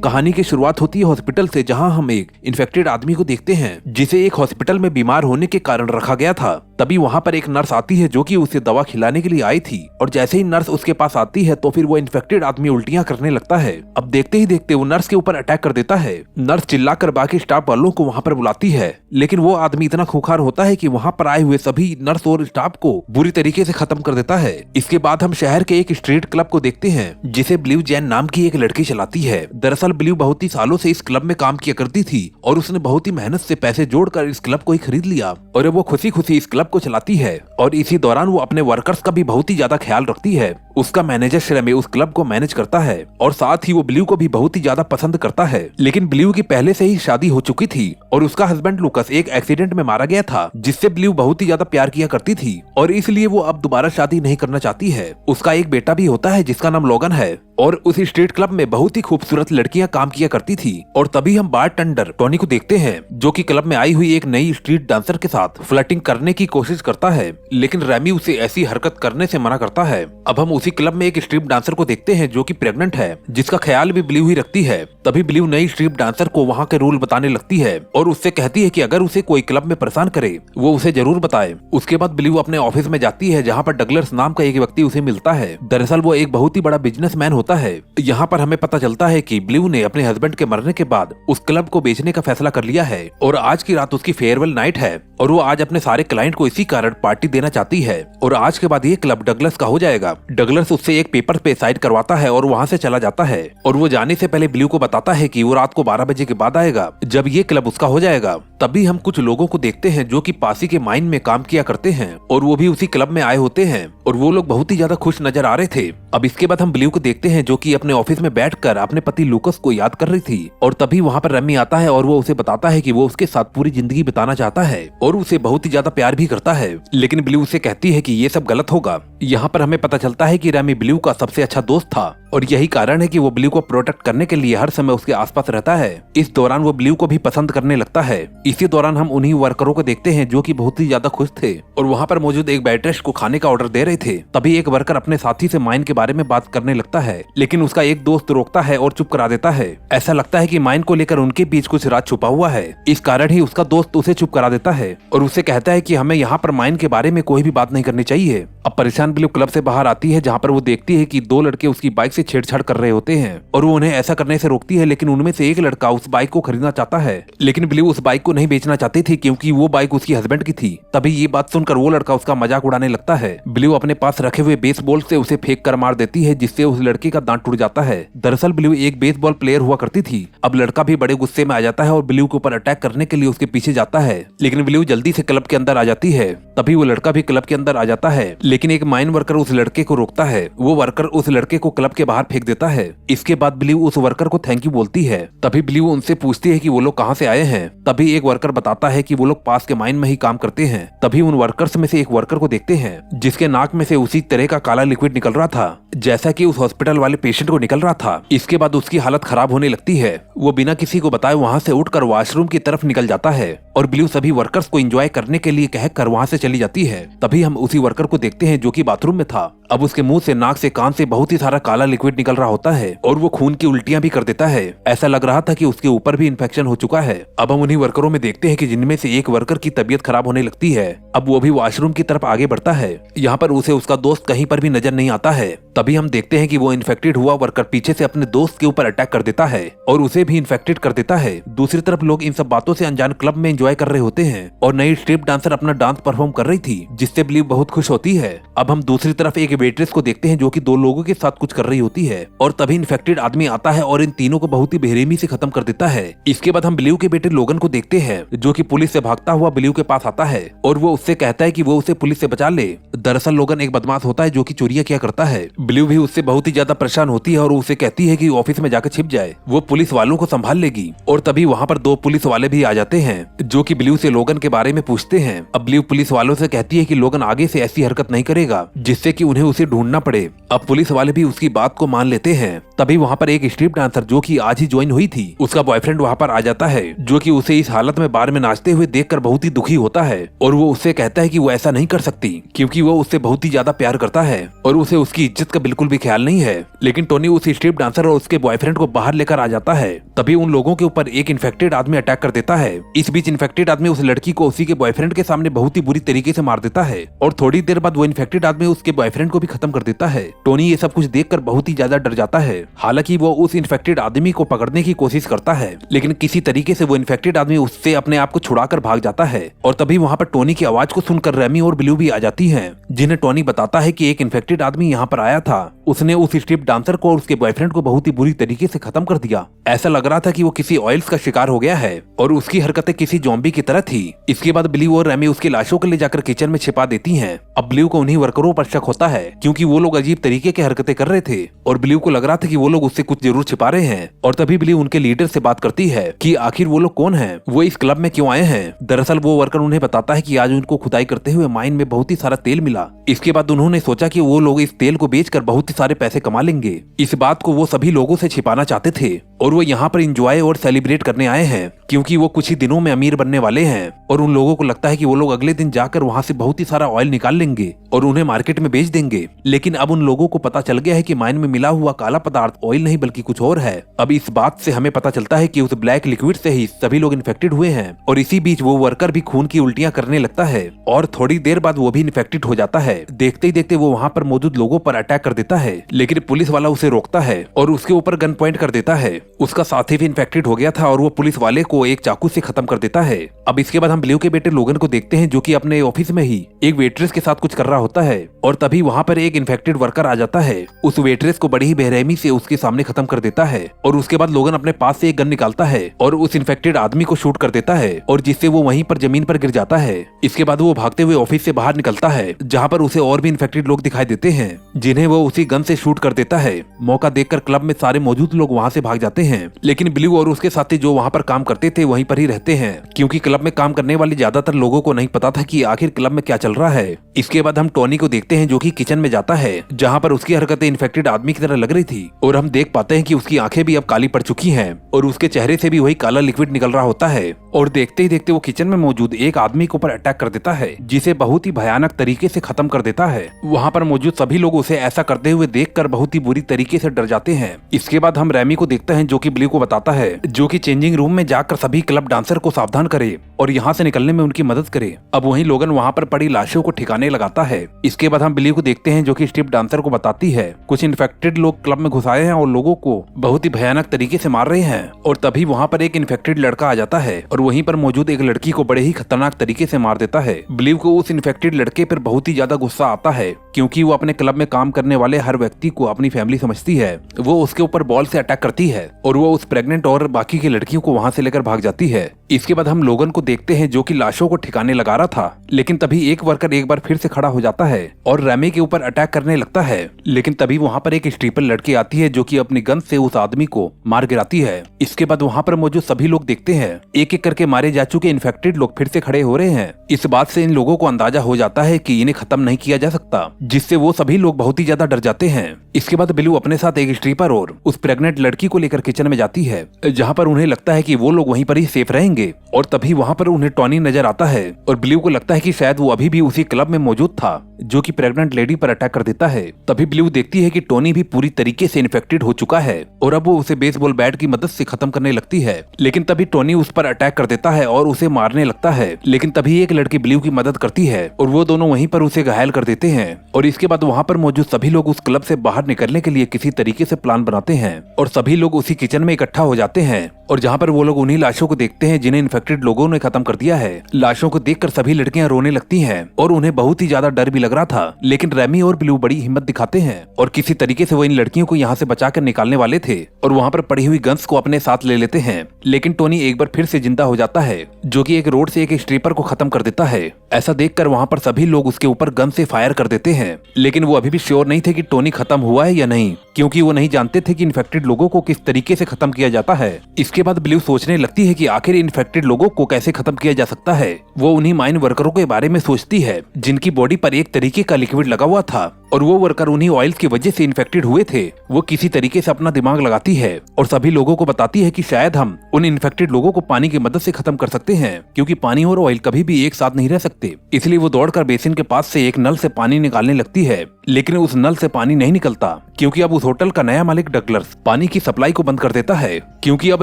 कहानी की शुरुआत होती है हॉस्पिटल से, जहां हम एक इन्फेक्टेड आदमी को देखते हैं जिसे एक हॉस्पिटल में बीमार होने के कारण रखा गया था। तभी वहां पर एक नर्स आती है जो कि उसे दवा खिलाने के लिए आई थी, और जैसे ही नर्स उसके पास आती है तो फिर वो इन्फेक्टेड आदमी उल्टियां करने लगता है। अब देखते ही देखते वो नर्स के ऊपर अटैक कर देता है। नर्स चिल्लाकर बाकी स्टाफ वालों को वहां पर बुलाती है, लेकिन वो आदमी इतना खूंखार होता है कि वहां पर आए हुए सभी नर्स और स्टाफ को बुरी तरीके से खत्म कर देता है। इसके बाद हम शहर के एक स्ट्रीट क्लब को देखते हैं जिसे ब्लू जैन नाम की एक लड़की चलाती है। दरअसल ब्लू बहुत ही सालों से इस क्लब में काम किया करती थी और उसने बहुत ही मेहनत से पैसे जोड़कर इस क्लब को ही खरीद लिया और अब वो खुशी खुशी इस क्लब को चलाती है। और इसी दौरान वो अपने वर्कर्स का भी बहुत ही ज्यादा ख्याल रखती है। उसका मैनेजर श्रेमी उस क्लब को मैनेज करता है और साथ ही वो ब्लू को भी बहुत ही ज्यादा पसंद करता है। लेकिन ब्लू की पहले से ही शादी हो चुकी थी और उसका हस्बैंड लुकस एक एक्सीडेंट में मारा गया था, जिससे ब्लू बहुत ही ज्यादा प्यार किया करती थी और इसलिए वो अब दोबारा शादी नहीं करना चाहती है। उसका एक बेटा भी होता है जिसका नाम लोगन है और उस स्ट्रीट क्लब में बहुत ही खूबसूरत लड़कियां काम किया करती थी। और तभी हम बारटेंडर टोनी को देखते हैं जो कि क्लब में आई हुई एक नई स्ट्रीट डांसर के साथ फ्लर्टिंग करने की कोशिश करता है, लेकिन रेमी उसे ऐसी हरकत करने से मना करता है। अब हम उसी क्लब में एक स्ट्रीप डांसर को देखते हैं जो कि प्रेग्नेंट है, जिसका ख्याल भी ब्लू ही रखती है। तभी ब्लू नई स्ट्रीप डांसर को वहाँ के रूल बताने लगती है और उससे कहती है कि अगर उसे कोई क्लब में परेशान करे वो उसे जरूर बताए। उसके बाद ब्लू अपने ऑफिस में जाती है जहाँ पर डगलस नाम का एक व्यक्ति उसे मिलता है। दरअसल वो एक बहुत ही बड़ा बिजनेसमैन होता है। यहाँ पर हमें पता चलता है कि ब्लू ने अपने हस्बैंड के मरने के बाद उस क्लब को बेचने का फैसला कर लिया है और आज की रात उसकी फेयरवेल नाइट है और वो आज अपने सारे क्लाइंट को इसी कारण पार्टी देना चाहती है और आज के बाद ये क्लब डगलस का हो जाएगा। डगलस उससे एक पेपर पे साइन करवाता है और वहाँ से चला जाता है और वो जाने से पहले ब्लू को बताता है कि वो रात को 12 बजे के बाद आएगा जब ये क्लब उसका हो जाएगा। तभी हम कुछ लोगों को देखते हैं जो कि पासी के माइन में काम किया करते हैं और वो भी उसी क्लब में आए होते हैं और वो लोग बहुत ही ज्यादा खुश नजर आ रहे थे। अब इसके बाद हम ब्लू को देखते हैं जो कि अपने ऑफिस में बैठकर अपने पति लुकस को याद कर रही थी और तभी वहाँ पर रेमी आता है और वो उसे बताता है कि वो उसके साथ पूरी जिंदगी बिताना चाहता है और उसे बहुत ही ज्यादा प्यार भी करता है। लेकिन ब्लू उसे कहती है कि ये सब गलत होगा। यहाँ पर हमें पता चलता है कि रेमी ब्लू का सबसे अच्छा दोस्त था और यही कारण है कि वो ब्लू को प्रोटेक्ट करने के लिए हर समय उसके आसपास रहता है। इस दौरान वो ब्लू को भी पसंद करने लगता है। इसी दौरान हम उन्हीं वर्करों को देखते हैं जो कि बहुत ही ज्यादा खुश थे और वहाँ पर मौजूद एक वेट्रेस को खाने का ऑर्डर दे रहे थे। तभी एक वर्कर अपने साथी से माइन के बारे में बात करने लगता है, लेकिन उसका एक दोस्त रोकता है और चुप करा देता है। ऐसा लगता है कि माइन को लेकर उनके बीच कुछ राज छुपा हुआ है। इस कारण ही उसका दोस्त उसे चुप करा देता है और उसे कहता है कि हमें यहाँ पर माइन के बारे में कोई भी बात नहीं करनी चाहिए। अब परेशान ब्लू क्लब से बाहर आती है जहाँ पर वो देखती है कि 2 लड़के उसकी बाइक से छेड़छाड़ कर रहे होते हैं और वो उन्हें ऐसा करने से रोकती है, लेकिन उनमें से एक लड़का उस बाइक को खरीदना चाहता है। लेकिन ब्लू उस बाइक को नहीं बेचना चाहती थी क्योंकि वो बाइक उसकी हस्बैंड की थी। तभी ये बात सुनकर वो लड़का उसका मजाक उड़ाने लगता है। ब्लू अपने पास रखे हुए बेसबॉल से उसे फेंक कर मार देती है, जिससे उस लड़के का दांत टूट जाता है। दरअसल ब्लू एक बेसबॉल प्लेयर हुआ करती थी। अब लड़का भी बड़े गुस्से में आ जाता है और ब्लू के ऊपर अटैक करने के लिए उसके पीछे जाता है, लेकिन ब्लू जल्दी से क्लब के अंदर आ जाती है। तभी वो लड़का भी क्लब के अंदर आ जाता है, लेकिन एक माइन वर्कर उस लड़के को रोकता है। वो वर्कर उस लड़के को क्लब के बाहर फेंक देता है। इसके बाद ब्लू उस वर्कर को थैंक यू बोलती है। तभी ब्लू उनसे पूछती है कि वो लोग कहाँ से आए हैं। तभी एक वर्कर बताता है कि वो लोग पास के माइन में ही काम करते हैं। तभी उन वर्कर्स में से एक वर्कर को देखते हैं जिसके नाक में से उसी तरह का काला लिक्विड निकल रहा था जैसा कि उस हॉस्पिटल वाले पेशेंट को निकल रहा था। इसके बाद उसकी हालत खराब होने लगती है। वो बिना किसी को बताए वहाँ से उठकर वॉशरूम की तरफ निकल जाता है और ब्लू सभी वर्कर्स को एंजॉय करने के लिए कहकर वहाँ से चली जाती है। तभी हम उसी वर्कर को देखते हैं जो कि बाथरूम में था। अब उसके मुंह से, नाक से, कान से बहुत ही सारा काला लिक्विड निकल रहा होता है और वो खून की उल्टियां भी कर देता है। ऐसा लग रहा था कि उसके ऊपर भी इन्फेक्शन हो चुका है। अब हम उन्हीं वर्करों में देखते हैं कि जिनमें से एक वर्कर की तबीयत खराब होने लगती है। अब वो भी वॉशरूम की तरफ आगे बढ़ता है। यहाँ पर उसे उसका दोस्त कहीं पर भी नजर नहीं आता है। तभी हम देखते हैं कि वो इन्फेक्टेड हुआ वर्कर पीछे से अपने दोस्त के ऊपर अटैक कर देता है और उसे भी इन्फेक्टेड कर देता है। दूसरी तरफ लोग इन सब बातों से अनजान क्लब में एंजॉय कर रहे होते हैं और नई स्ट्रिप डांसर अपना डांस परफॉर्म कर रही थी, जिससे ब्लू बहुत खुश होती है। अब हम दूसरी तरफ एक वेट्रेस को देखते हैं जो कि 2 लोगों के साथ कुछ कर रही होती है और तभी इन्फेक्टेड आदमी आता है और इन तीनों को बहुत ही बेरहमी से खत्म कर देता है। इसके बाद हम ब्लू के बेटे लोगन को देखते हैं जो कि पुलिस से भागता हुआ ब्लू के पास आता है और वो उससे कहता है कि वो उसे पुलिस से बचा ले। दरअसल लोगन एक बदमाश होता है जो कि चोरियां किया करता है। ब्लू भी उससे बहुत ही ज्यादा परेशान होती है और उसे कहती है कि ऑफिस में जाकर छिप जाए, वो पुलिस वालों को संभाल लेगी। और तभी वहाँ पर 2 पुलिस वाले भी आ जाते हैं जो कि ब्लू से लोगन के बारे में पूछते हैं। अब ब्लू पुलिस वालों से कहती है कि लोगन आगे से ऐसी हरकत नहीं करेगा जिससे कि उन्हें उसे ढूंढना पड़े। अब पुलिस वाले भी उसकी बात को मान लेते हैं। तभी वहाँ पर एक स्ट्रीप डांसर जो कि आज ही ज्वाइन हुई थी, उसका बॉयफ्रेंड वहाँ पर आ जाता है जो कि उसे इस हालत में बार में नाचते हुए देखकर बहुत ही दुखी होता है और वो उससे कहता है कि वो ऐसा नहीं कर सकती क्योंकि वो उससे बहुत ही ज्यादा प्यार करता है और उसे उसकी इज्जत का बिल्कुल भी ख्याल नहीं है। लेकिन टोनी उस स्ट्रीप डांसर और उसके बॉयफ्रेंड को बाहर लेकर आ जाता है। तभी उन लोगों के ऊपर एक इन्फेक्टेड आदमी अटैक कर देता है। इस बीच इन्फेक्टेड आदमी उस लड़की को उसी के बॉयफ्रेंड के सामने बहुत ही बुरी तरीके से मार देता है और थोड़ी देर बाद वो इन्फेक्टेड आदमी उसके बॉयफ्रेंड को भी खत्म कर देता है। टोनी ये सब कुछ देखकर बहुत ही ज्यादा डर जाता है। हालांकि वो उस इन्फेक्टेड आदमी को पकड़ने की कोशिश करता है, लेकिन किसी तरीके से वो इन्फेक्टेड आदमी उससे अपने आप को छुड़ाकर भाग जाता है। और तभी वहाँ पर टोनी की आवाज को सुनकर रेमी और ब्लू भी आ जाती हैं, जिन्हें टोनी बताता है कि एक इन्फेक्टेड आदमी यहाँ पर आया था। उसने उस स्ट्रिप डांसर को और उसके बॉयफ्रेंड को बहुत ही बुरी तरीके से खत्म कर दिया। ऐसा लग रहा था कि वो किसी ऑयल्स का शिकार हो गया है और उसकी हरकतें किसी ज़ॉम्बी की तरह थी। इसके बाद ब्लू और रेमी उसकी लाशों को ले जाकर किचन में छिपा देती हैं। अब ब्लू को उन्हीं वर्करों पर शक होता है, क्योंकि वो लोग अजीब तरीके की हरकतें कर रहे थे और ब्लू को लग रहा था कि वो लोग उससे कुछ जरूर छिपा रहे हैं। और तभी ब्लू उनके लीडर से बात करती है कि आखिर वो लोग कौन हैं, वो इस क्लब में क्यों आए हैं। दरअसल वो वर्कर उन्हें बताता है कि आज उनको खुदाई करते हुए माइन में बहुत ही सारा तेल मिला। इसके बाद उन्होंने सोचा कि वो लोग इस तेल को बेचकर बहुत ही सारे पैसे कमा लेंगे। इस बात को वो सभी लोगों से छिपाना चाहते थे और वो यहाँ पर एंजॉय और सेलिब्रेट करने आए हैं, क्योंकि वो कुछ ही दिनों में अमीर बनने वाले हैं। और उन लोगों को लगता है कि वो लोग अगले दिन जाकर वहाँ से बहुत ही सारा ऑयल निकाल लेंगे और उन्हें मार्केट में बेच देंगे। लेकिन अब उन लोगों को पता चल गया है कि माइन में मिला हुआ काला पदार्थ ऑयल नहीं बल्कि कुछ और है। अब इस बात से हमें पता चलता है कि उस ब्लैक लिक्विड से ही सभी लोग इन्फेक्टेड हुए हैं। और इसी बीच वो वर्कर भी खून की उल्टियां करने लगता है और थोड़ी देर बाद वो भी इन्फेक्टेड हो जाता है। देखते ही देखते वो वहाँ पर मौजूद लोगों पर अटैक कर देता है, लेकिन पुलिस वाला उसे रोकता है और उसके ऊपर गन पॉइंट कर देता है। उसका साथी भी इन्फेक्टेड हो गया था और वो पुलिस वाले को एक चाकू से खत्म कर देता है। अब इसके बाद हम ब्लू के बेटे लोगन को देखते हैं, जो कि अपने ऑफिस में ही एक वेट्रेस के साथ कुछ कर रहा होता है। और तभी वहाँ पर एक इन्फेक्टेड वर्कर आ जाता है, उस वेट्रेस को बड़ी ही बेरहमी से उसके सामने खत्म कर देता है। और उसके बाद लोगन अपने पास से एक गन निकालता है और उस इन्फेक्टेड आदमी को शूट कर देता है और जिससे वो वहीं पर जमीन पर गिर जाता है। इसके बाद वो भागते हुए ऑफिस से बाहर निकलता है, जहाँ पर उसे और भी इन्फेक्टेड लोग दिखाई देते हैं, जिन्हें वो उसी गन से शूट कर देता है। मौका देखकर क्लब में सारे मौजूद लोग वहाँ से भाग जाते हैं, लेकिन ब्लू और उसके साथी जो वहाँ पर काम करते थे वहीं पर ही रहते हैं, क्योंकि क्लब में काम करने वाले ज्यादातर लोगों को नहीं पता था कि आखिर क्लब में क्या चल रहा है। इसके बाद हम टोनी को देखते हैं, जो कि किचन में जाता है, जहाँ पर उसकी हरकतें इन्फेक्टेड आदमी की तरह लग रही थी। और हम देख पाते हैं कि उसकी आंखें भी अब काली पड़ चुकी हैं और उसके चेहरे से भी वही काला लिक्विड निकल रहा होता है। और देखते ही देखते वो किचन में मौजूद एक आदमी के ऊपर अटैक कर देता है, जिसे बहुत ही भयानक तरीके से खत्म कर देता है। वहाँ पर मौजूद सभी लोग उसे ऐसा करते हुए देखकर बहुत ही बुरी तरीके से डर जाते हैं। इसके बाद हम रेमी को देखते हैं, जो कि ब्लू को बताता है, जो कि चेंजिंग रूम में जाकर सभी क्लब डांसर को सावधान करे और यहाँ से निकलने में उनकी मदद करे। अब वहीं लोगन वहाँ पर पड़ी लाशों को ठिकाने लगाता है। इसके बाद हम ब्लू को देखते हैं, जो कि स्ट्रिप डांसर को बताती है कुछ इन्फेक्टेड लोग क्लब में घुस आए हैं और लोगों को बहुत ही भयानक तरीके से मार रहे हैं। और तभी वहाँ पर एक इन्फेक्टेड लड़का आ जाता है और वहीं पर मौजूद एक लड़की को बड़े ही खतरनाक तरीके से मार देता है। ब्लू को उस इन्फेक्टेड लड़के पर बहुत ही ज्यादा गुस्सा आता है, क्योंकि वो अपने क्लब में काम करने वाले हर व्यक्ति को अपनी फैमिली समझती है। वो उसके ऊपर बॉल से अटैक करती है और वो उस प्रेग्नेंट और बाकी की लड़कियों को वहाँ से लेकर भाग जाती है। इसके बाद हम लोगन को देखते हैं, जो कि लाशों को ठिकाने लगा रहा था, लेकिन तभी एक वर्कर एक बार फिर से खड़ा हो जाता है और रेमी के ऊपर अटैक करने लगता है। लेकिन तभी वहाँ पर एक स्ट्रिपर लड़की आती है, जो कि अपनी गन से उस आदमी को मार गिराती है। इसके बाद वहाँ पर मौजूद सभी लोग देखते हैं, एक एक करके मारे जा चुके इन्फेक्टेड लोग फिर से खड़े हो रहे हैं। इस बात से इन लोगों को अंदाजा हो जाता है कि इन्हें खत्म नहीं किया जा सकता, जिससे वो सभी लोग बहुत ही ज्यादा डर जाते हैं। इसके बाद ब्लू अपने साथ एक स्ट्रिपर और उस प्रेग्नेंट लड़की को लेकर किचन में जाती है, जहाँ पर उन्हें लगता है कि वो लोग वहीं पर ही सेफ रहेंगे। और तभी वहाँ पर उन्हें टॉनी नजर आता है और ब्लू को लगता है कि शायद वो अभी भी उसी क्लब में मौजूद था, जो कि प्रेग्नेंट लेडी पर अटैक कर देता है। तभी ब्लू देखती है कि टोनी भी पूरी तरीके से इन्फेक्टेड हो चुका है और अब वो उसे बेसबॉल बैट की मदद से खत्म करने लगती है। लेकिन तभी टोनी उस पर अटैक कर देता है और उसे मारने लगता है। लेकिन तभी एक लड़की ब्लू की मदद करती है और वो दोनों वहीं पर उसे घायल कर देते हैं। और इसके बाद वहाँ पर मौजूद सभी लोग उस क्लब से बाहर निकलने के लिए किसी तरीके से प्लान बनाते हैं और सभी लोग उसी किचन में इकट्ठा हो जाते हैं। और जहाँ पर वो लोग उन्हीं लाशों को देखते हैं जिन्हें इन्फेक्टेड लोगों ने खत्म कर दिया है। लाशों को देखकर सभी लड़कियां रोने लगती हैं और उन्हें बहुत ही ज्यादा डर भी लग रहा था। लेकिन रेमी और ब्लू बड़ी हिम्मत दिखाते हैं और किसी तरीके से वो इन लड़कियों को यहाँ से बचाकर निकालने वाले थे और वहाँ पर पड़ी हुई गन्स को अपने साथ ले लेते हैं। लेकिन टोनी एक बार फिर से जिंदा हो जाता है, जो कि एक रोड से एक स्ट्रिपर को खत्म कर देता है। ऐसा देखकर वहाँ पर सभी लोग उसके ऊपर गन से फायर कर देते हैं। लेकिन वो अभी भी श्योर नहीं थे कि टोनी खत्म हुआ है या नहीं, क्योंकि वो नहीं जानते थे कि इन्फेक्टेड लोगों को किस तरीके से खत्म किया जाता है। इसके बाद ब्लू सोचने लगती है कि आखिर इन्फेक्टेड लोगों को कैसे खत्म किया जा सकता है। वो उन्हीं माइन वर्करों के बारे में सोचती है, जिनकी बॉडी पर एक तरीके का लिक्विड लगा हुआ था, और वो वर्कर उन्हीं ऑयल्स की वजह से इन्फेक्टेड हुए थे। वो किसी तरीके से अपना दिमाग लगाती है और सभी लोगों को बताती है कि शायद हम उन इन्फेक्टेड लोगों को पानी की मदद से खत्म कर सकते हैं, क्योंकि पानी और ऑयल कभी भी एक साथ नहीं रह सकते। इसलिए वो दौड़कर बेसिन के पास से एक नल से पानी निकालने लगती है, लेकिन उस नल से पानी नहीं निकलता, क्योंकि अब उस होटल का नया मालिक डगलस पानी की सप्लाई को बंद कर देता है, क्योंकि अब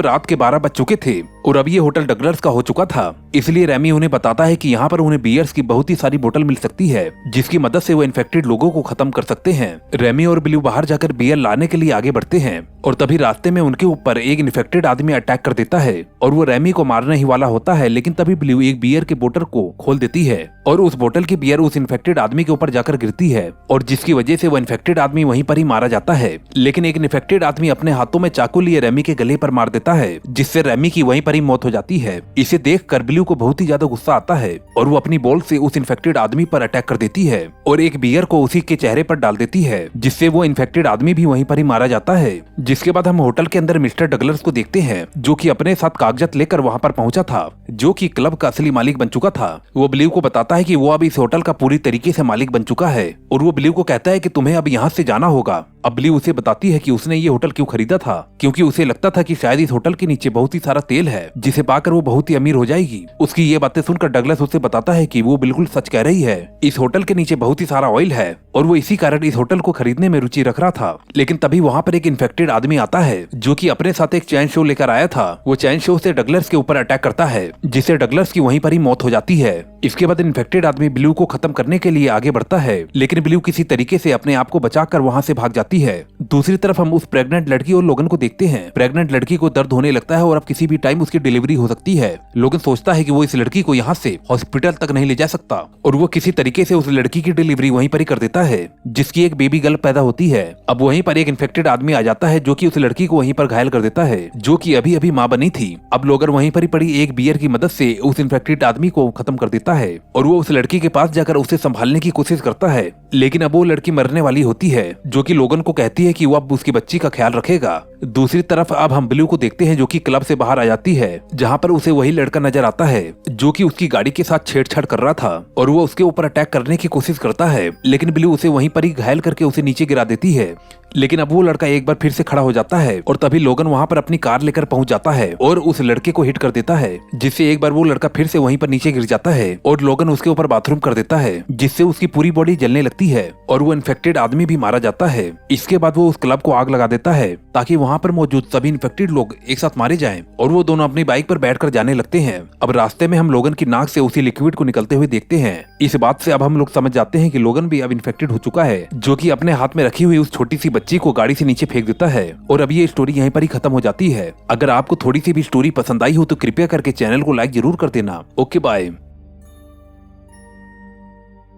रात के 12 बज चुके थे और अब ये होटल डगलस का हो चुका था। इसलिए रेमी उन्हें बताता है कि यहाँ पर उन्हें बियर्स की बहुत ही सारी बोतल मिल सकती है, जिसकी मदद से वो इन्फेक्टेड लोगों को खत्म कर सकते हैं। रेमी और ब्लू बाहर जाकर बियर लाने के लिए आगे बढ़ते हैं और तभी रास्ते में उनके ऊपर एक इन्फेक्टेड आदमी अटैक कर देता है और वो रेमी को मारने ही वाला होता है, लेकिन तभी ब्लू एक बियर के बोतल को खोल देती है और उस बोतल की बियर उस इन्फेक्टेड आदमी के ऊपर जाकर गिरती है और जिसकी वजह से वो इन्फेक्टेड आदमी वहीं पर ही मारा जाता है। लेकिन एक इन्फेक्टेड आदमी अपने हाथों में चाकू लिए रेमी के गले पर मार देता है, जिससे रेमी की वहीं पर ही मौत हो जाती है। इसे देखकर ब्लू को बहुत ही ज्यादा गुस्सा आता है और वो अपनी बॉल से उस इन्फेक्टेड आदमी पर अटैक कर देती है और एक बियर को उसी के चेहरे पर डाल देती है, जिससे वो इन्फेक्टेड आदमी भी वहीं पर ही मारा जाता है। जिसके बाद हम होटल के अंदर मिस्टर डगलस को देखते हैं, जो कि अपने साथ कागजात लेकर वहाँ पर पहुंचा था, जो कि क्लब का असली मालिक बन चुका था। वो ब्लू को बताता है कि वो अब इस होटल का पूरी तरीके से मालिक बन चुका है और वो ब्लू को कहता है कि तुम्हें अब यहाँ से जाना होगा। अब ब्लू उसे बताती है कि उसने ये होटल क्यों खरीदा था, क्योंकि उसे लगता था कि शायद इस होटल के नीचे बहुत ही सारा तेल है, जिसे पाकर वो बहुत ही अमीर हो जाएगी। उसकी ये बातें सुनकर डगलस उसे बताता है कि वो बिल्कुल सच कह रही है, इस होटल के नीचे बहुत ही सारा ऑयल है और वो इसी कारण इस होटल को खरीदने में रुचि रख रहा था। लेकिन तभी वहाँ पर एक इन्फेक्टेड आदमी आता है, जो कि अपने साथ एक चैन शो लेकर आया था। वो चैन शो से डगलस के ऊपर अटैक करता है, जिससे डगलस की वहीं पर ही मौत हो जाती है। इसके बाद इन्फेक्टेड आदमी ब्लू को खत्म करने के लिए आगे बढ़ता है, लेकिन ब्लू किसी तरीके से अपने आप को बचाकर वहाँ से भाग जाती है। दूसरी तरफ हम उस प्रेग्नेंट लड़की और लोगन को देखते हैं। प्रेग्नेंट लड़की को दर्द होने लगता है और अब किसी भी टाइम उसकी डिलीवरी हो सकती है। लोगन सोचता है कि वो इस लड़की को यहाँ से हॉस्पिटल तक नहीं ले जा सकता और वो किसी तरीके से उस लड़की की डिलीवरी वहीं पर ही कर देता है, जिसकी एक बेबी गर्ल पैदा होती है। अब वहीं पर एक इन्फेक्टेड आदमी आ जाता है, जो कि उस लड़की को वहीं पर घायल कर देता है, जो कि अभी अभी माँ बनी थी। अब लोगन वहीं पर ही पड़ी एक बियर की मदद से उस इन्फेक्टेड आदमी को खत्म कर देता है और वो उस लड़की के पास जाकर उसे संभालने की कोशिश करता है, लेकिन अब वो लड़की मरने वाली होती है, जो कि लोगन को कहती है कि वो अब उसकी बच्ची का ख्याल रखेगा। दूसरी तरफ अब हम ब्लू को देखते हैं, जो कि क्लब से बाहर आ जाती है, जहाँ पर उसे वही लड़का नजर आता है, जो कि उसकी गाड़ी के साथ छेड़छाड़ कर रहा था और वो उसके ऊपर अटैक करने की कोशिश करता है, लेकिन ब्लू उसे वहीं पर ही घायल करके उसे नीचे गिरा देती है। लेकिन अब वो लड़का एक बार फिर से खड़ा हो जाता है और तभी लोगन वहाँ पर अपनी कार लेकर पहुंच जाता है और उस लड़के को हिट कर देता है, जिससे एक बार वो लड़का फिर से वहीं पर नीचे गिर जाता है और लोगन उसके ऊपर बाथरूम कर देता है, जिससे उसकी पूरी बॉडी जलने लगती है और वो इन्फेक्टेड आदमी भी मारा जाता है। इसके बाद वो उस क्लब को आग लगा देता है, ताकि वहाँ पर मौजूद सभी इन्फेक्टेड लोग एक साथ मारे जाएं और वो दोनों अपनी बाइक पर बैठकर जाने लगते हैं। अब रास्ते में हम लोगन की नाक से उसी लिक्विड को निकलते हुए देखते हैं। इस बात से अब हम लोग समझ जाते हैं कि लोगन भी अब इन्फेक्टेड हो चुका है, जो कि अपने हाथ में रखी हुई उस छोटी सी बच्ची को गाड़ी से नीचे फेंक देता है और अब ये स्टोरी यहीं पर ही खत्म हो जाती है। अगर आपको थोड़ी सी भी स्टोरी पसंद आई हो तो कृपया करके चैनल को लाइक जरूर कर देना। Okay bye.